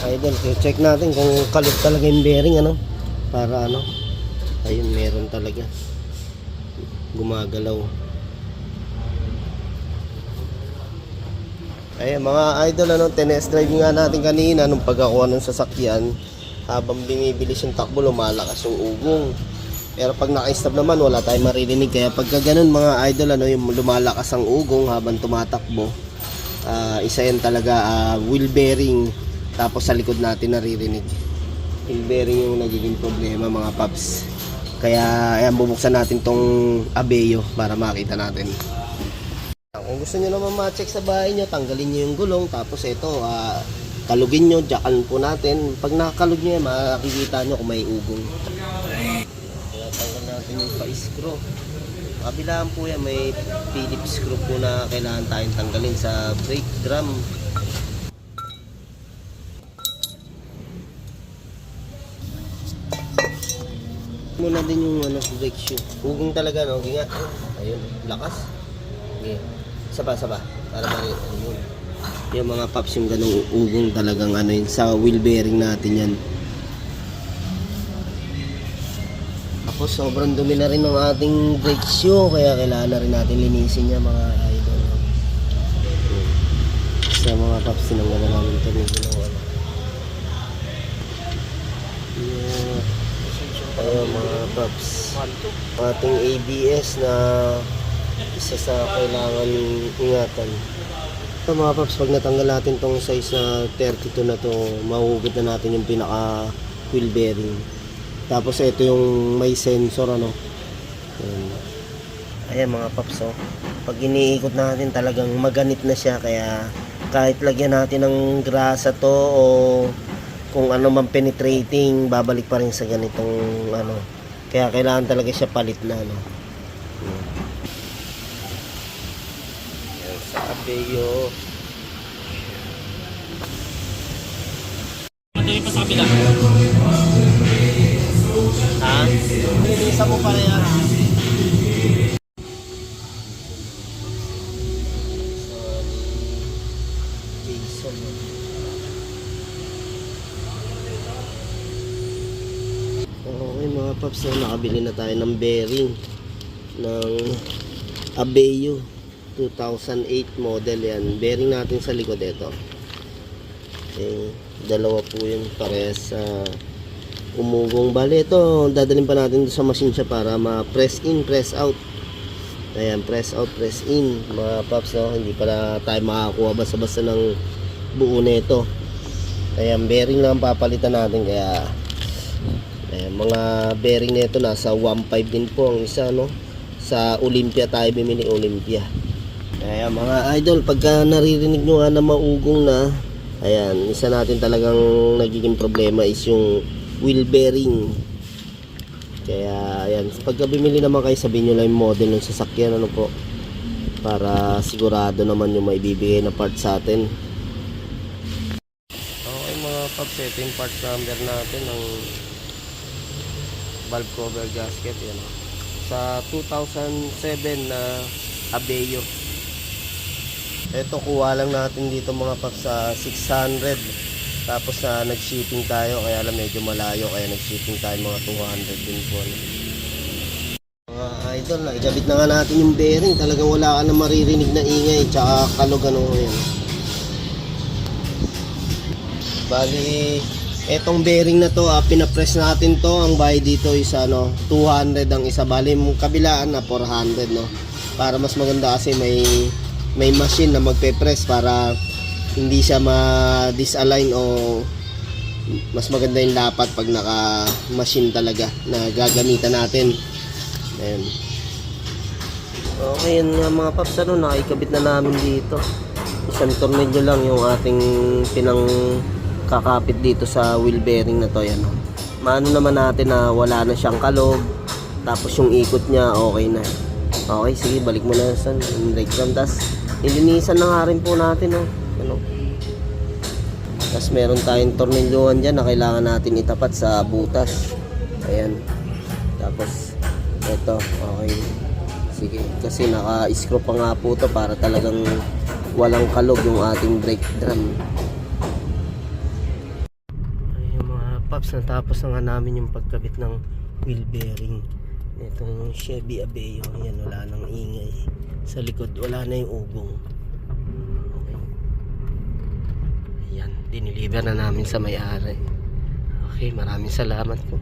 idol, check natin kung kalog talaga yung bearing, ano, para ano. Ayun, meron talaga gumagalaw. Ayun mga idol, ano, test drive nga natin kanina nung pagkakuha ng sasakyan. Habang binibilis yung takbo, lumalakas yung ugong. Pero pag naka-stop naman, wala tayong maririnig. Kaya pagka ganun mga idol, ano, yung lumalakas ang ugong habang tumatakbo, isa yan talaga, wheel bearing. Tapos sa likod natin naririnig. Wheel bearing yung nagiging problema mga paps. Kaya ayan, bubuksan natin tong Abeo para makita natin. Kung gusto nyo naman ma-check sa bahay nyo, tanggalin nyo yung gulong. Tapos ito, kalugin nyo, jackan po natin. Pag nakakalug nyo yan, makikita nyo kung may ugong. Kaya tanggal natin yung pa-screw. Kabilaan po yan, may Phillips screw po na kailangan tayong tanggalin sa brake drum. Muna din yung ano, brake shoe. Ugong talaga, no? Ginga. Ayun, lakas. Okay. Saba. Para yun. Yung mga paps, yung ganung ugong talagang ano yun. Sa wheel bearing natin yan. Tapos sobrang dumi na rin ng ating brake shoe. Kaya kailangan na rin natin linisin niya mga idol. Sa mga paps, sinanggal na namin ito. Ayun mga paps, ating ABS na isa sa kailangan ingatan. So mga paps, pag natanggal natin tong size na 32 na to, mahugot na natin yung pinaka wheel bearing. Tapos ito yung may sensor, ano. Ayan mga paps, oh. Pag iniikot natin talagang maganit na siya, kaya kahit lagyan natin ng grasa to o kung ano man penetrating, babalik pa rin sa ganitong ano. Kaya kailangan talaga siya palit na, ano. Yan sa Abeo. Ito yung pasabi lang. Ha? Isa mo pa rin, ha? Jason. Okay mga paps, nakabili na tayo ng bearing ng Abeo 2008 model yan. Bearing natin sa likod ito. Okay, dalawa po yun parehas sa umugong. Bali ito, dadalhin pa natin sa machine siya para ma-press in, press out. Ayan, press out, press in mga paps, no? Hindi pala tayo makakuha basta-basta ng buo na ito. Ayan, bearing lang papalitan natin. Kaya ayan, mga bearing nito nasa 1.5 din po ang isa, no? Sa Olympia tayo bumili, Olympia. Ayan mga idol, pagka naririnig nyo nga na maugong na, ayan, isa natin talagang nagiging problema is yung wheel bearing. Kaya ayan, pagka bumili naman kayo, sabihin nyo lang yung model ng sasakyan, ano po, para sigurado naman yung maibibigay na part sa atin. Okay mga paps, ito yung part number natin ng valve cover gasket, yan, sa 2007 na Abeo. Ito kuha lang natin dito mga paps sa 600. Tapos nag-shipping tayo, kaya alam medyo malayo, kaya nag-shipping tayo mga 200 din po. Mga idol, nakikabit na nga natin yung bearing. Talagang wala ka na maririnig na ingay, tsaka kalog, ano yan. Bali, etong bearing na to, pinapress natin to. Ang bayad dito is ano, 200 ang isa. Bali, yung kabilaan na 400, no? Para mas maganda kasi may machine na magpe-press para hindi siya ma-disalign o mas maganda yung lapat pag naka-machine talaga na gagamitan natin. Ayan. Okay, yan nga mga paps, ano, nakikabit na namin dito. Isang tornilyo lang yung ating kakapit dito sa wheel bearing na to. Yan. Maano naman natin na wala na siyang kalog. Tapos yung ikot niya okay na. Okay, sige, balik mo na sa brake drum. Tapos nilinisan na nga rin po natin, oh. Ano? Tapos meron tayong tornilyohan dyan na kailangan natin itapat sa butas. Ayan. Tapos ito, okay. Sige, kasi naka-screw pa nga po to para talagang walang kalog yung ating brake drum. paps, natapos na nga namin yung pagkabit ng wheel bearing itong Chevy Aveo. Yan, wala nang ingay sa likod, wala na yung ugong. Okay. Ayan, diniliver na namin sa may-ari. Okay, maraming salamat po.